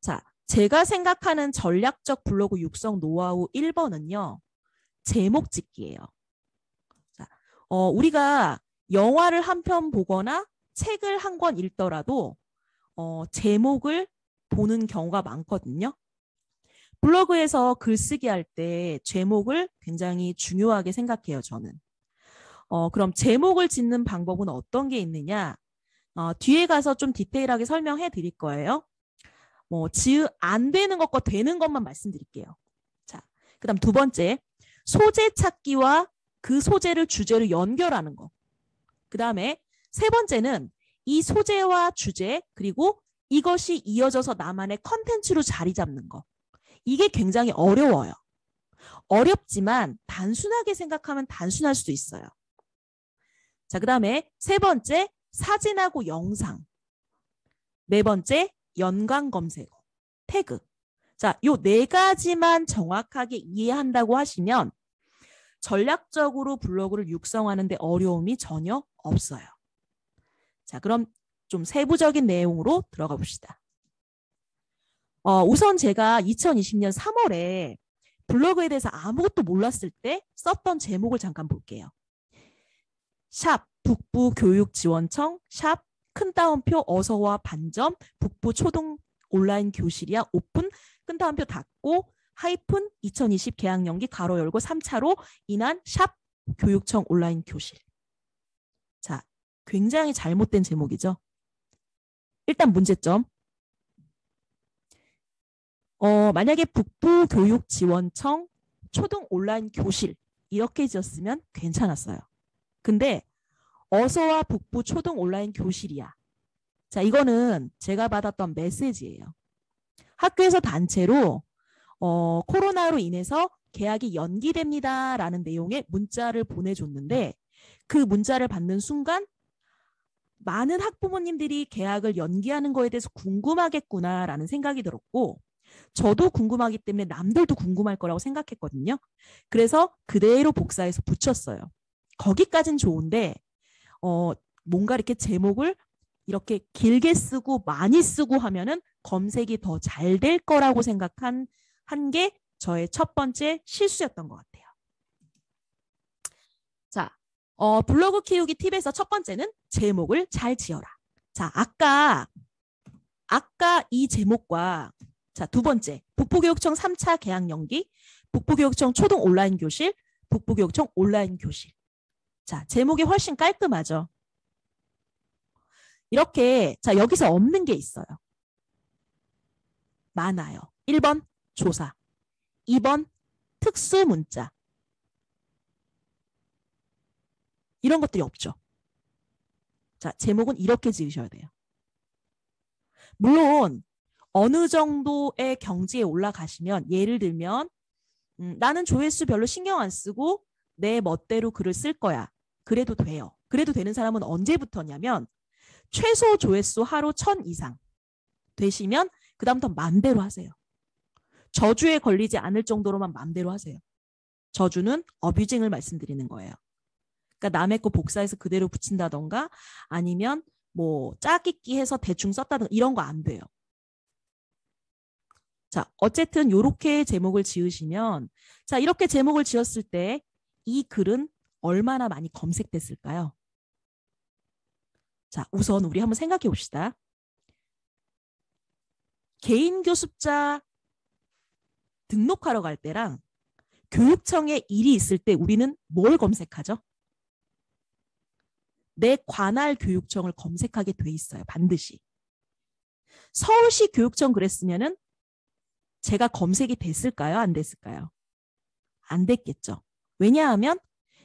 자, 제가 생각하는 전략적 블로그 육성 노하우 1번은요. 제목 짓기예요. 자, 우리가 영화를 한 편 보거나 책을 한 권 읽더라도 제목을 보는 경우가 많거든요. 블로그에서 글쓰기 할 때 제목을 굉장히 중요하게 생각해요, 저는. 그럼 제목을 짓는 방법은 어떤 게 있느냐? 뒤에 가서 좀 디테일하게 설명해 드릴 거예요. 안 되는 것과 되는 것만 말씀드릴게요. 자, 그다음 두 번째, 소재 찾기와 그 소재를 주제로 연결하는 거. 그다음에 세 번째는 이 소재와 주제 그리고 이것이 이어져서 나만의 컨텐츠로 자리 잡는 거. 이게 굉장히 어려워요. 어렵지만 단순하게 생각하면 단순할 수도 있어요. 자, 그다음에 세 번째, 사진하고 영상. 네 번째, 연관 검색어, 태그. 자, 요 네 가지만 정확하게 이해한다고 하시면 전략적으로 블로그를 육성하는 데 어려움이 전혀 없어요. 자, 그럼 좀 세부적인 내용으로 들어가 봅시다. 우선 제가 2020년 3월에 블로그에 대해서 아무것도 몰랐을 때 썼던 제목을 잠깐 볼게요. 샵 북부교육지원청 샵 큰 따옴표 어서와 반점 북부 초등 온라인 교실이야 오픈 큰 따옴표 닫고 하이픈 2020 개학연기 가로 열고 3차로 인한 샵 교육청 온라인 교실. 자, 굉장히 잘못된 제목이죠. 일단 문제점. 만약에 북부교육지원청 초등 온라인 교실 이렇게 지었으면 괜찮았어요. 근데 어서와 북부 초등 온라인 교실이야. 자, 이거는 제가 받았던 메시지예요. 학교에서 단체로 코로나로 인해서 개학이 연기됩니다라는 내용의 문자를 보내줬는데 그 문자를 받는 순간 많은 학부모님들이 개학을 연기하는 거에 대해서 궁금하겠구나라는 생각이 들었고 저도 궁금하기 때문에 남들도 궁금할 거라고 생각했거든요. 그래서 그대로 복사해서 붙였어요. 거기까진 좋은데 뭔가 이렇게 제목을 이렇게 길게 쓰고 많이 쓰고 하면은 검색이 더 잘 될 거라고 생각한 게 저의 첫 번째 실수였던 것 같아요. 자, 블로그 키우기 팁에서 첫 번째는 제목을 잘 지어라. 자, 아까 이 제목과 자, 두 번째, 북부교육청 3차 개학 연기, 북부교육청 초등 온라인 교실, 북부교육청 온라인 교실. 자, 제목이 훨씬 깔끔하죠. 이렇게 자 여기서 없는 게 있어요. 많아요. 1번 조사, 2번 특수 문자. 이런 것들이 없죠. 자, 제목은 이렇게 지으셔야 돼요. 물론 어느 정도의 경지에 올라가시면 예를 들면 나는 조회수 별로 신경 안 쓰고 내 멋대로 글을 쓸 거야. 그래도 돼요. 그래도 되는 사람은 언제부터냐면 최소 조회수 하루 1000 이상 되시면 그 다음부터 맘대로 하세요. 저주에 걸리지 않을 정도로만 맘대로 하세요. 저주는 어뷰징을 말씀드리는 거예요. 그러니까 남의 거 복사해서 그대로 붙인다던가 아니면 뭐 짜깁기 해서 대충 썼다던가 이런 거 안 돼요. 자, 어쨌든 이렇게 제목을 지으시면 자, 이렇게 제목을 지었을 때 이 글은 얼마나 많이 검색됐을까요? 자, 우선 우리 한번 생각해 봅시다. 개인 교습자 등록하러 갈 때랑 교육청에 일이 있을 때 우리는 뭘 검색하죠? 내 관할 교육청을 검색하게 돼 있어요. 반드시. 서울시 교육청 그랬으면은 제가 검색이 됐을까요? 안 됐을까요? 안 됐겠죠. 왜냐하면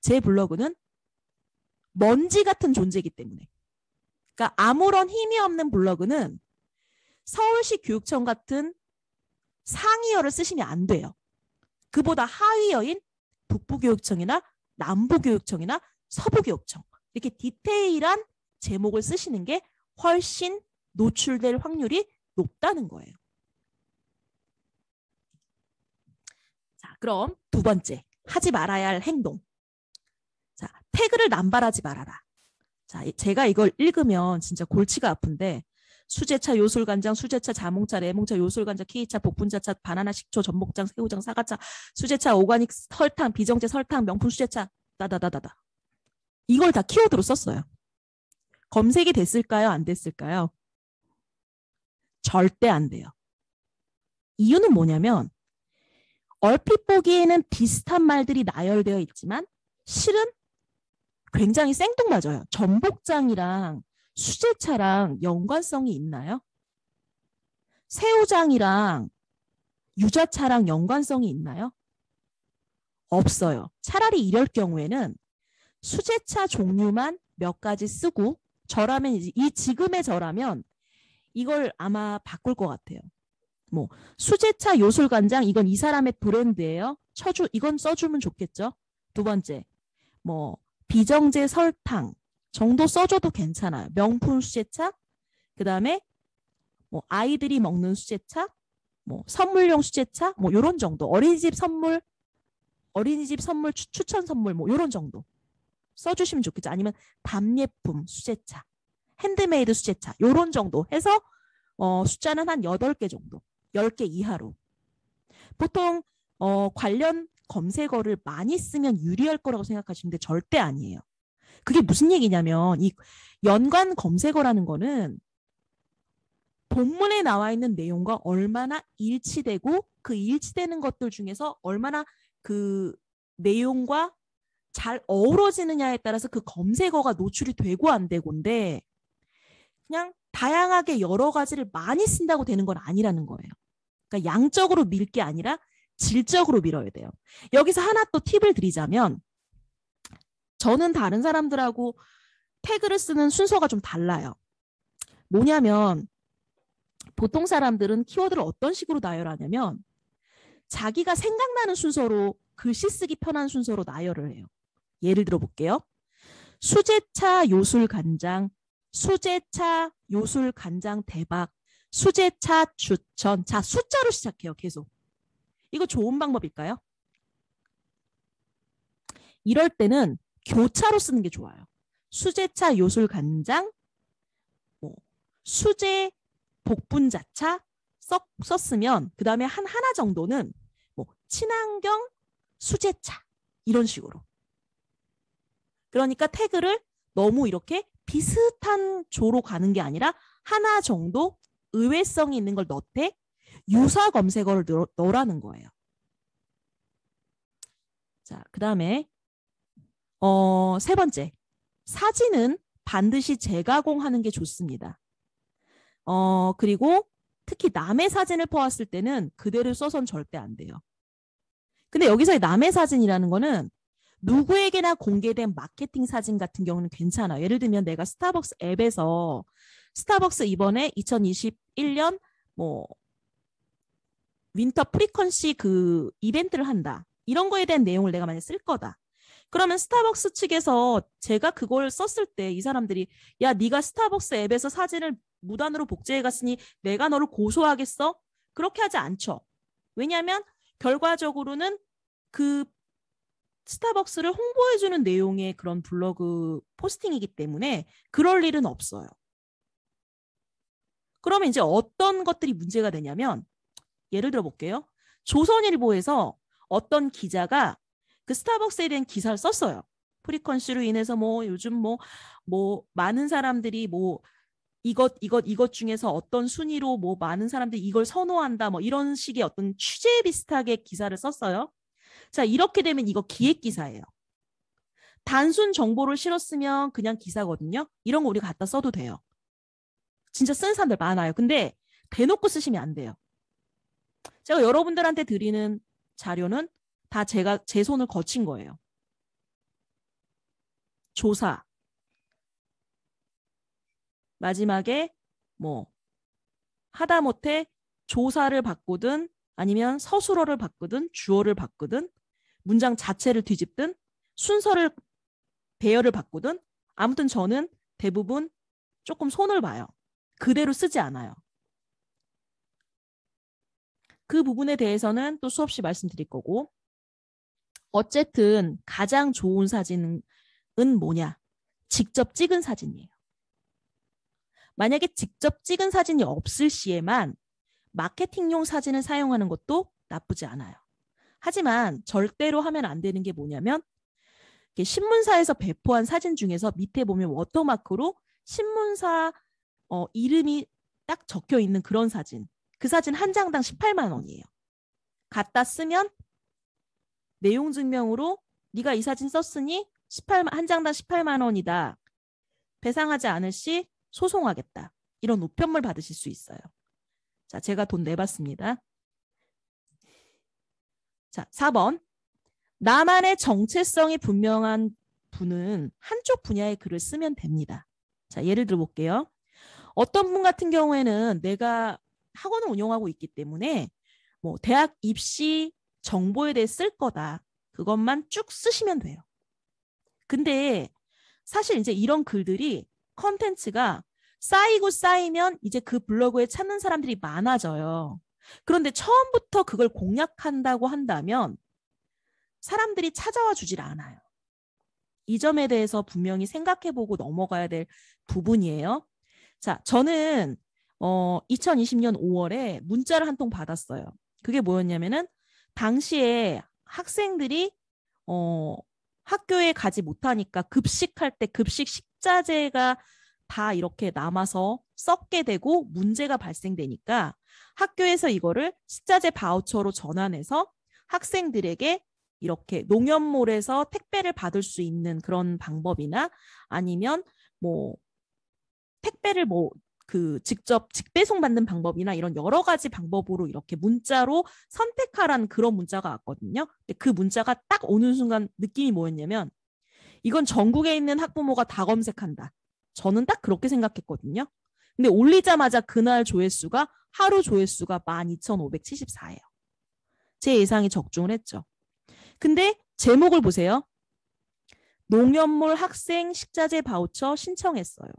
제 블로그는 먼지 같은 존재이기 때문에. 그러니까 아무런 힘이 없는 블로그는 서울시 교육청 같은 상위어를 쓰시면 안 돼요. 그보다 하위어인 북부교육청이나 남부교육청이나 서부교육청 이렇게 디테일한 제목을 쓰시는 게 훨씬 노출될 확률이 높다는 거예요. 자, 그럼 두 번째, 하지 말아야 할 행동. 자, 태그를 남발하지 말아라. 자, 제가 이걸 읽으면 진짜 골치가 아픈데 수제차, 요술간장, 수제차, 자몽차, 레몬차, 요술간장, 키이차, 복분자차, 바나나, 식초, 전복장, 새우장, 사과차, 수제차, 오가닉, 설탕, 비정제 설탕, 명품 수제차, 따다다다다. 이걸 다 키워드로 썼어요. 검색이 됐을까요? 안 됐을까요? 절대 안 돼요. 이유는 뭐냐면 얼핏 보기에는 비슷한 말들이 나열되어 있지만 실은 굉장히 생뚱맞아요. 전복장이랑 수제차랑 연관성이 있나요? 새우장이랑 유자차랑 연관성이 있나요? 없어요. 차라리 이럴 경우에는 수제차 종류만 몇 가지 쓰고 저라면 이 지금의 저라면 이걸 아마 바꿀 것 같아요. 뭐 수제차 요술간장 이건 이 사람의 브랜드예요. 이건 써주면 좋겠죠. 두 번째 뭐 비정제 설탕 정도 써줘도 괜찮아요. 명품 수제차 그 다음에 뭐 아이들이 먹는 수제차 뭐 선물용 수제차 뭐 요런 정도 어린이집 선물 추천 선물 뭐 요런 정도 써주시면 좋겠죠. 아니면 답례품 수제차 핸드메이드 수제차 요런 정도 해서 숫자는 한 8개 정도 10개 이하로 보통 관련 검색어를 많이 쓰면 유리할 거라고 생각하시는데 절대 아니에요. 그게 무슨 얘기냐면 이 연관 검색어라는 거는 본문에 나와 있는 내용과 얼마나 일치되고 그 일치되는 것들 중에서 얼마나 그 내용과 잘 어우러지느냐에 따라서 그 검색어가 노출이 되고 안 되고인데 그냥 다양하게 여러 가지를 많이 쓴다고 되는 건 아니라는 거예요. 그러니까 양적으로 밀 게 아니라 질적으로 밀어야 돼요. 여기서 하나 또 팁을 드리자면 저는 다른 사람들하고 태그를 쓰는 순서가 좀 달라요. 뭐냐면 보통 사람들은 키워드를 어떤 식으로 나열하냐면 자기가 생각나는 순서로 글씨 쓰기 편한 순서로 나열을 해요. 예를 들어 볼게요. 수제차 요술간장, 수제차 요술간장 대박, 수제차 추천. 자, 숫자로 시작해요. 계속. 이거 좋은 방법일까요? 이럴 때는 교차로 쓰는 게 좋아요. 수제차 요술간장, 뭐 수제 복분자차 썼으면 그 다음에 하나 정도는 뭐 친환경 수제차 이런 식으로. 그러니까 태그를 너무 이렇게 비슷한 조로 가는 게 아니라 하나 정도 의외성이 있는 걸 넣되 유사 검색어를 넣으라는 거예요. 자, 그 다음에 세 번째, 사진은 반드시 재가공하는 게 좋습니다. 그리고 특히 남의 사진을 퍼왔을 때는 그대로 써선 절대 안 돼요. 근데 여기서의 남의 사진이라는 거는 누구에게나 공개된 마케팅 사진 같은 경우는 괜찮아요. 예를 들면 내가 스타벅스 앱에서 스타벅스 이번에 2021년 뭐 윈터 프리퀀시 그 이벤트를 한다. 이런 거에 대한 내용을 내가 만약 쓸 거다. 그러면 스타벅스 측에서 제가 그걸 썼을 때 이 사람들이 야 네가 스타벅스 앱에서 사진을 무단으로 복제해 갔으니 내가 너를 고소하겠어? 그렇게 하지 않죠. 왜냐하면 결과적으로는 그 스타벅스를 홍보해주는 내용의 그런 블로그 포스팅이기 때문에 그럴 일은 없어요. 그러면 이제 어떤 것들이 문제가 되냐면 예를 들어 볼게요. 조선일보에서 어떤 기자가 그 스타벅스에 대한 기사를 썼어요. 프리퀀시로 인해서 뭐 요즘 뭐 많은 사람들이 뭐 이것 중에서 어떤 순위로 뭐 많은 사람들이 이걸 선호한다 뭐 이런 식의 어떤 취재 비슷하게 기사를 썼어요. 자, 이렇게 되면 이거 기획 기사예요. 단순 정보를 실었으면 그냥 기사거든요. 이런 거 우리가 갖다 써도 돼요. 진짜 쓰는 사람들 많아요. 근데 대놓고 쓰시면 안 돼요. 제가 여러분들한테 드리는 자료는 다 제 손을 거친 거예요. 조사. 마지막에 뭐 하다못해 조사를 바꾸든 아니면 서술어를 바꾸든 주어를 바꾸든 문장 자체를 뒤집든 순서를 배열을 바꾸든 아무튼 저는 대부분 조금 손을 봐요. 그대로 쓰지 않아요. 그 부분에 대해서는 또 수없이 말씀드릴 거고 어쨌든 가장 좋은 사진은 뭐냐? 직접 찍은 사진이에요. 만약에 직접 찍은 사진이 없을 시에만 마케팅용 사진을 사용하는 것도 나쁘지 않아요. 하지만 절대로 하면 안 되는 게 뭐냐면 신문사에서 배포한 사진 중에서 밑에 보면 워터마크로 신문사 이름이 딱 적혀 있는 그런 사진. 그 사진 한 장당 18만 원이에요. 갖다 쓰면 내용 증명으로 네가 이 사진 썼으니 한 장당 18만 원이다. 배상하지 않을 시 소송하겠다. 이런 우편물 받으실 수 있어요. 자, 제가 돈 내봤습니다. 자, 4번. 나만의 정체성이 분명한 분은 한쪽 분야의 글을 쓰면 됩니다. 자, 예를 들어 볼게요. 어떤 분 같은 경우에는 내가 학원을 운영하고 있기 때문에 뭐 대학 입시 정보에 대해 쓸 거다. 그것만 쭉 쓰시면 돼요. 근데 사실 이제 이런 글들이 컨텐츠가 쌓이고 쌓이면 이제 그 블로그에 찾는 사람들이 많아져요. 그런데 처음부터 그걸 공략한다고 한다면 사람들이 찾아와 주질 않아요. 이 점에 대해서 분명히 생각해보고 넘어가야 될 부분이에요. 자, 저는 2020년 5월에 문자를 한 통 받았어요. 그게 뭐였냐면은 당시에 학생들이 학교에 가지 못하니까 급식할 때 급식 식자재가 다 이렇게 남아서 썩게 되고 문제가 발생되니까 학교에서 이거를 식자재 바우처로 전환해서 학생들에게 이렇게 농협몰에서 택배를 받을 수 있는 그런 방법이나 아니면 뭐 택배를 직접 직배송 받는 방법이나 이런 여러 가지 방법으로 이렇게 문자로 선택하라는 그런 문자가 왔거든요. 근데 그 문자가 딱 오는 순간 느낌이 뭐였냐면 이건 전국에 있는 학부모가 다 검색한다. 저는 딱 그렇게 생각했거든요. 근데 올리자마자 그날 조회수가 하루 조회수가 12,574예요. 제 예상이 적중을 했죠. 근데 제목을 보세요. 농협몰 학생 식자재 바우처 신청했어요.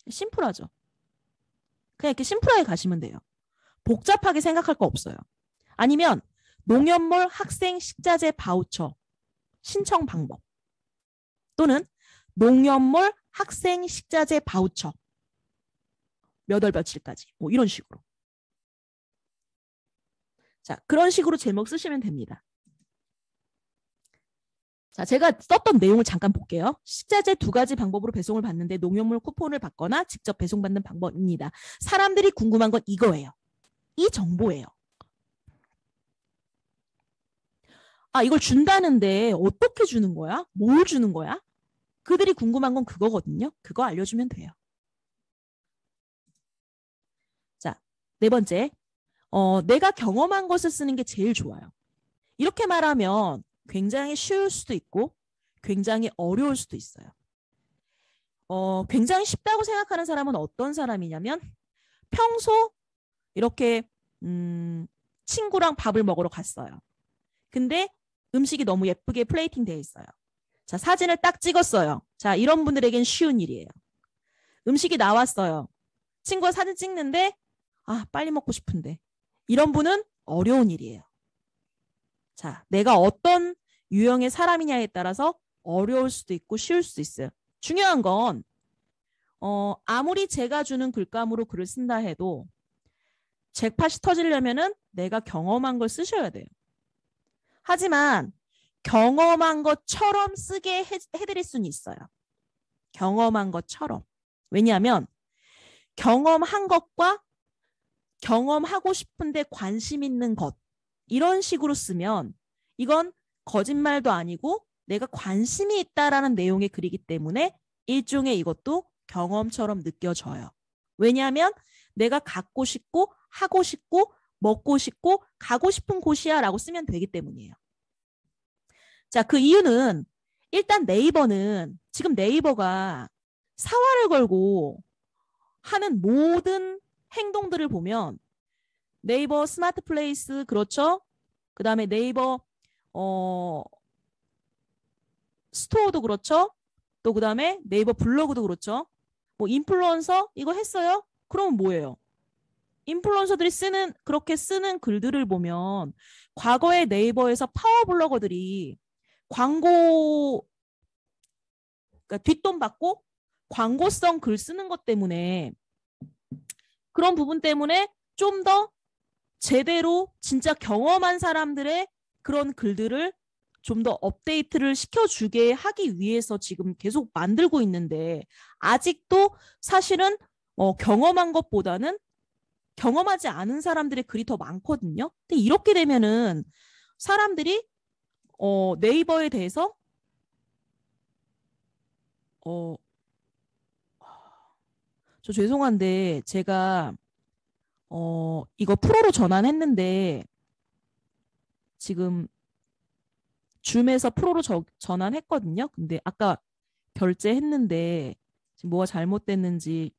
심플하죠. 그냥 이렇게 심플하게 가시면 돼요. 복잡하게 생각할 거 없어요. 아니면 농협몰 학생 식자재 바우처 신청 방법 또는 농협몰 학생 식자재 바우처 몇 월 며칠까지 뭐 이런 식으로. 자, 그런 식으로 제목 쓰시면 됩니다. 자, 제가 썼던 내용을 잠깐 볼게요. 식자재 2가지 방법으로 배송을 받는데 농협몰 쿠폰을 받거나 직접 배송받는 방법입니다. 사람들이 궁금한 건 이거예요. 이 정보예요. 아, 이걸 준다는데 어떻게 주는 거야? 뭘 주는 거야? 그들이 궁금한 건 그거거든요. 그거 알려주면 돼요. 자, 4번째. 내가 경험한 것을 쓰는 게 제일 좋아요. 이렇게 말하면 굉장히 쉬울 수도 있고 굉장히 어려울 수도 있어요. 굉장히 쉽다고 생각하는 사람은 어떤 사람이냐면 평소 이렇게 친구랑 밥을 먹으러 갔어요. 근데 음식이 너무 예쁘게 플레이팅 돼 있어요. 자, 사진을 딱 찍었어요. 자, 이런 분들에겐 쉬운 일이에요. 음식이 나왔어요. 친구가 사진 찍는데 아, 빨리 먹고 싶은데. 이런 분은 어려운 일이에요. 자, 내가 어떤 유형의 사람이냐에 따라서 어려울 수도 있고 쉬울 수도 있어요. 중요한 건 아무리 제가 주는 글감으로 글을 쓴다 해도 잭팟이 터지려면은 내가 경험한 걸 쓰셔야 돼요. 하지만 경험한 것처럼 쓰게 해드릴 수는 있어요. 경험한 것처럼. 왜냐하면 경험한 것과 경험하고 싶은데 관심 있는 것 이런 식으로 쓰면 이건 거짓말도 아니고 내가 관심이 있다라는 내용의 글이기 때문에 일종의 이것도 경험처럼 느껴져요. 왜냐하면 내가 갖고 싶고 하고 싶고 먹고 싶고 가고 싶은 곳이야 라고 쓰면 되기 때문이에요. 자, 그 이유는 일단 네이버는 지금 네이버가 사활을 걸고 하는 모든 행동들을 보면 네이버 스마트 플레이스 그렇죠? 그 다음에 네이버 스토어도 그렇죠? 또 그 다음에 네이버 블로그도 그렇죠? 뭐 인플루언서 이거 했어요? 그러면 뭐예요? 인플루언서들이 그렇게 쓰는 글들을 보면 과거의 네이버에서 파워블로거들이 광고 그러니까 뒷돈 받고 광고성 글 쓰는 것 때문에 그런 부분 때문에 좀 더 제대로 진짜 경험한 사람들의 그런 글들을 좀 더 업데이트를 시켜주게 하기 위해서 지금 계속 만들고 있는데 아직도 사실은 경험한 것보다는 경험하지 않은 사람들의 글이 더 많거든요. 근데 이렇게 되면은 사람들이 네이버에 대해서 어, 저 죄송한데 제가 이거 프로로 전환했는데 지금 줌에서 프로로 전환했거든요. 근데 아까 결제했는데 지금 뭐가 잘못됐는지